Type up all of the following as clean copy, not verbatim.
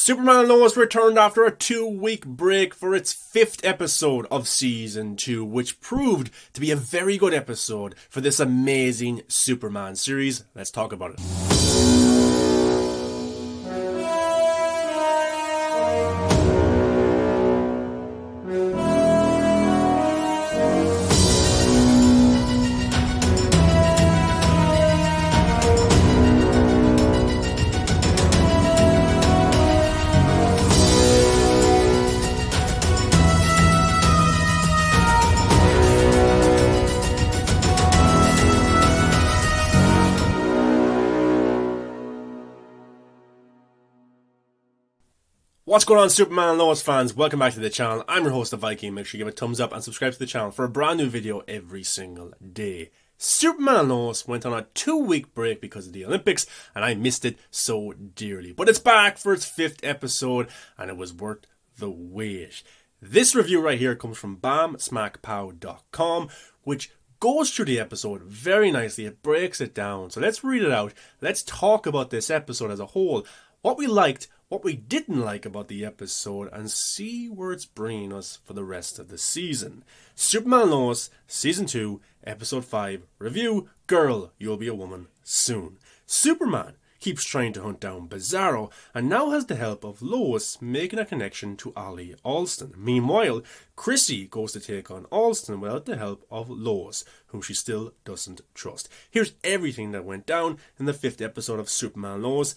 Superman and Lois returned after a 2-week break for its 5th episode of Season 2, which proved to be a very good episode for this amazing Superman series. Let's talk about it. What's going on, Superman and Lois fans? Welcome back to the channel. I'm your host, the Viking. Make sure you give a thumbs up and subscribe to the channel for a brand new video every single day. Superman and Lois went on a 2-week break because of the Olympics, and I missed it so dearly. But it's back for its 5th episode, and it was worth the wait. This review right here comes from BamSmackPow.com, which goes through the episode very nicely. It breaks it down. So let's read it out. Let's talk about this episode as a whole. What we liked, what we didn't like about the episode, and see where it's bringing us for the rest of the season. Superman and Lois, Season 2, Episode 5, Review, Girl, You'll Be a Woman Soon. Superman keeps trying to hunt down Bizarro, and now has the help of Lois making a connection to Ollie Alston. Meanwhile, Chrissy goes to take on Alston without the help of Lois, whom she still doesn't trust. Here's everything that went down in the 5th episode of Superman and Lois.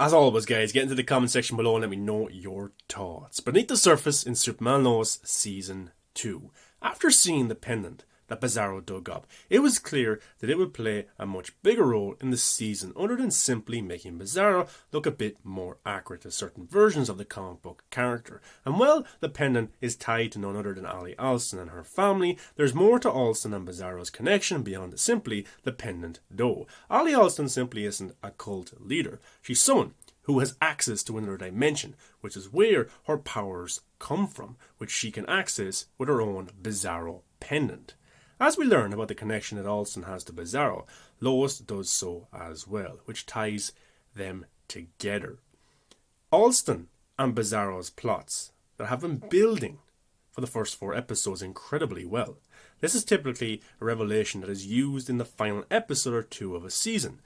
As always, guys, get into the comment section below and let me know your thoughts. Beneath the surface in Superman and Lois Season 2. After seeing the pendant that Bizarro dug up, it was clear that it would play a much bigger role in the season other than simply making Bizarro look a bit more accurate to certain versions of the comic book character. And while the pendant is tied to none other than Ollie Alston and her family, there's more to Alston and Bizarro's connection beyond simply the pendant though. Ollie Alston simply isn't a cult leader. She's someone who has access to another dimension, which is where her powers come from, which she can access with her own Bizarro pendant. As we learn about the connection that Alston has to Bizarro, Lois does so as well, which ties them together. Alston and Bizarro's plots that have been building for the first 4 episodes incredibly well. This is typically a revelation that is used in the final episode or 2 of a season.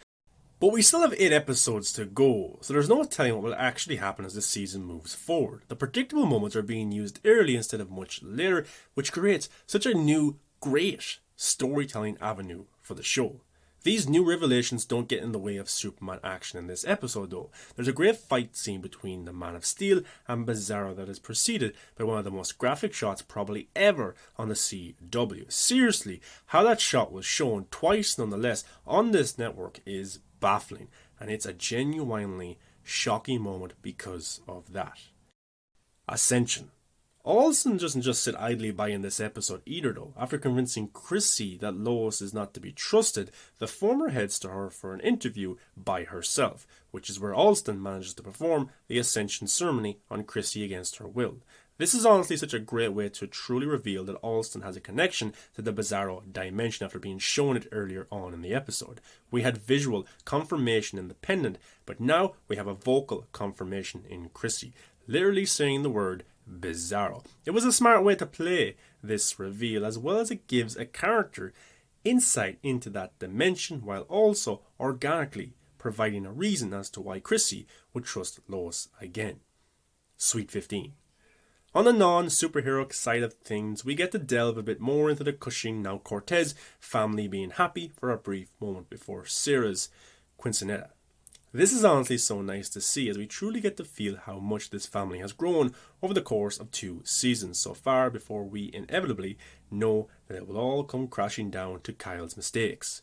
But we still have 8 episodes to go, so there's no telling what will actually happen as the season moves forward. The predictable moments are being used early instead of much later, which creates such a new, great storytelling avenue for the show. These new revelations don't get in the way of Superman action in this episode though. There's a great fight scene between the Man of Steel and Bizarro that is preceded by one of the most graphic shots probably ever on the CW. Seriously, how that shot was shown twice nonetheless on this network is baffling, and it's a genuinely shocking moment because of that. Ascension. Alston doesn't just sit idly by in this episode either though. After convincing Chrissy that Lois is not to be trusted, the former heads to her for an interview by herself, which is where Alston manages to perform the ascension ceremony on Chrissy against her will. This is honestly such a great way to truly reveal that Alston has a connection to the Bizarro dimension after being shown it earlier on in the episode. We had visual confirmation in the pendant, but now we have a vocal confirmation in Chrissy, literally saying the word Bizarro. It was a smart way to play this reveal, as well as it gives a character insight into that dimension while also organically providing a reason as to why Chrissy would trust Lois again. Sweet 15. On the non-superheroic side of things, we get to delve a bit more into the Cushing, now Cortez, family being happy for a brief moment before Sarah's quinceanera. This is honestly so nice to see, as we truly get to feel how much this family has grown over the course of 2 seasons so far, before we inevitably know that it will all come crashing down to Kyle's mistakes.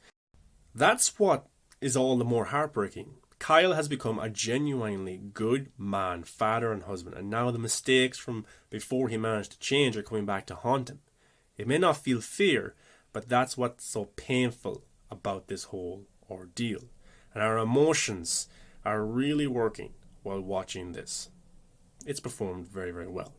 That's what is all the more heartbreaking. Kyle has become a genuinely good man, father and husband, and now the mistakes from before he managed to change are coming back to haunt him. It may not feel fair, but that's what's so painful about this whole ordeal. And our emotions are really working while watching this. It's performed very, very well.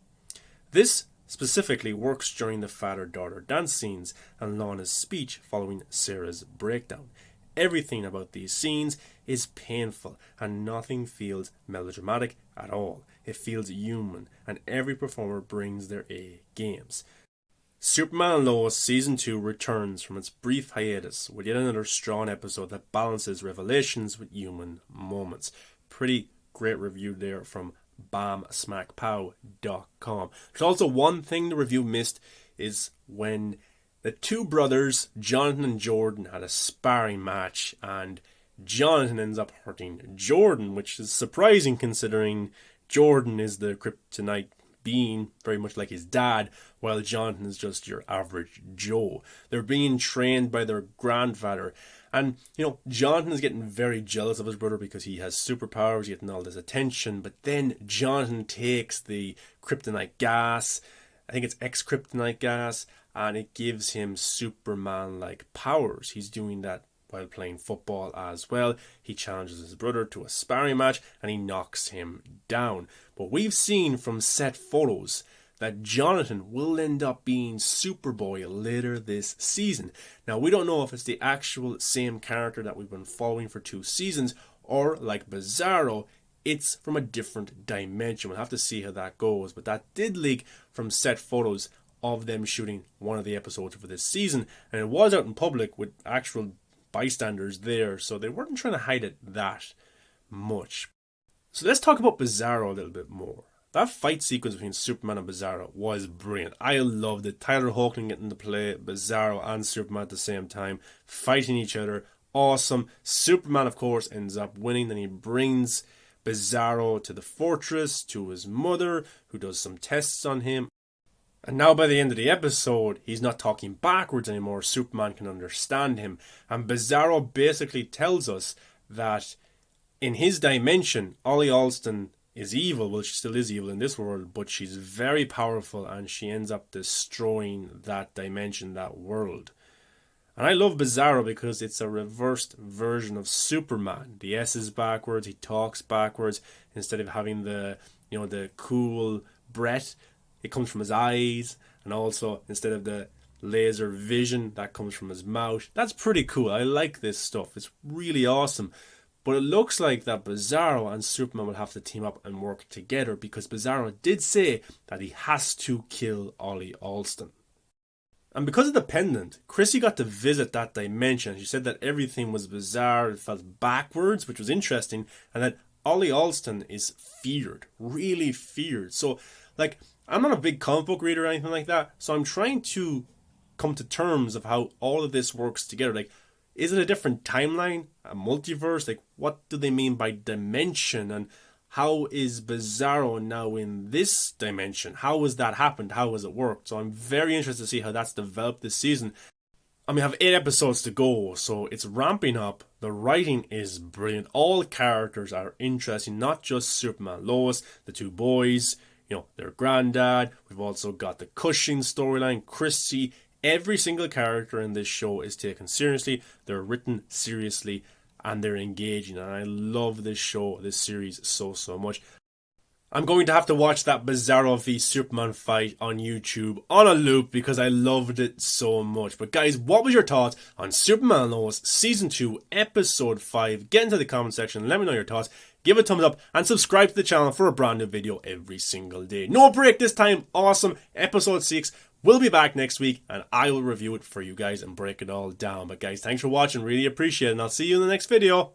This specifically works during the father-daughter dance scenes and Lana's speech following Sarah's breakdown. Everything about these scenes is painful, and nothing feels melodramatic at all. It feels human, and every performer brings their A games. Superman and Lois Season 2 returns from its brief hiatus with yet another strong episode that balances revelations with human moments. Pretty great review there from BamSmackPow.com. There's also one thing the review missed, is when the two brothers, Jonathan and Jordan, had a sparring match, and Jonathan ends up hurting Jordan, which is surprising considering Jordan is the kryptonite being, very much like his dad, while Jonathan is just your average Joe. They're being trained by their grandfather, and Jonathan is getting very jealous of his brother because he has superpowers, getting all this attention. But then Jonathan takes the kryptonite gas, I think it's ex-kryptonite gas, and it gives him Superman-like powers. He's doing that while playing football as well. He challenges his brother to a sparring match and he knocks him down. But we've seen from set photos that Jonathan will end up being Superboy later this season. Now, we don't know if it's the actual same character that we've been following for 2 seasons, or like Bizarro, it's from a different dimension. We'll have to see how that goes. But that did leak from set photos of them shooting one of the episodes for this season, and it was out in public with actual bystanders there, so they weren't trying to hide it that much. So let's talk about Bizarro a little bit more. That fight sequence between Superman and Bizarro was brilliant. I loved it. Tyler Hoechlin getting to play Bizarro and Superman at the same time, fighting each other. Awesome. Superman, of course, ends up winning. Then he brings Bizarro to the fortress, to his mother, who does some tests on him. And now by the end of the episode, he's not talking backwards anymore. Superman can understand him. And Bizarro basically tells us that in his dimension, Ollie Alston is evil. Well, she still is evil in this world, but she's very powerful and she ends up destroying that dimension, that world. And I love Bizarro because it's a reversed version of Superman. The S is backwards, he talks backwards. Instead of having the cool breath, it comes from his eyes, and also instead of the laser vision, that comes from his mouth. That's pretty cool. I like this stuff. It's really awesome. But it looks like that Bizarro and Superman will have to team up and work together, because Bizarro did say that he has to kill Ollie Alston. And because of the pendant, Chrissy got to visit that dimension. She said that everything was bizarre, it felt backwards, which was interesting, and that Ollie Alston is feared, really feared. So, I'm not a big comic book reader or anything like that, so I'm trying to come to terms of how all of this works together. Is it a different timeline, a multiverse? What do they mean by dimension? And how is Bizarro now in this dimension? How has that happened? How has it worked? So I'm very interested to see how that's developed this season. And we have 8 episodes to go, so it's ramping up. The writing is brilliant. All characters are interesting, not just Superman, Lois, the 2 boys, their granddad. We've also got the Cushing storyline, Chrissy. Every single character in this show is taken seriously. They're written seriously and they're engaging. And I love this show, this series so much. I'm going to have to watch that Bizarro v Superman fight on YouTube on a loop because I loved it so much. But guys, what was your thoughts on Superman and Lois Season 2 Episode 5? Get into the comment section, let me know your thoughts. Give it a thumbs up and subscribe to the channel for a brand new video every single day. No break this time. Awesome. Episode 6 will be back next week and I will review it for you guys and break it all down. But guys, thanks for watching. Really appreciate it, and I'll see you in the next video.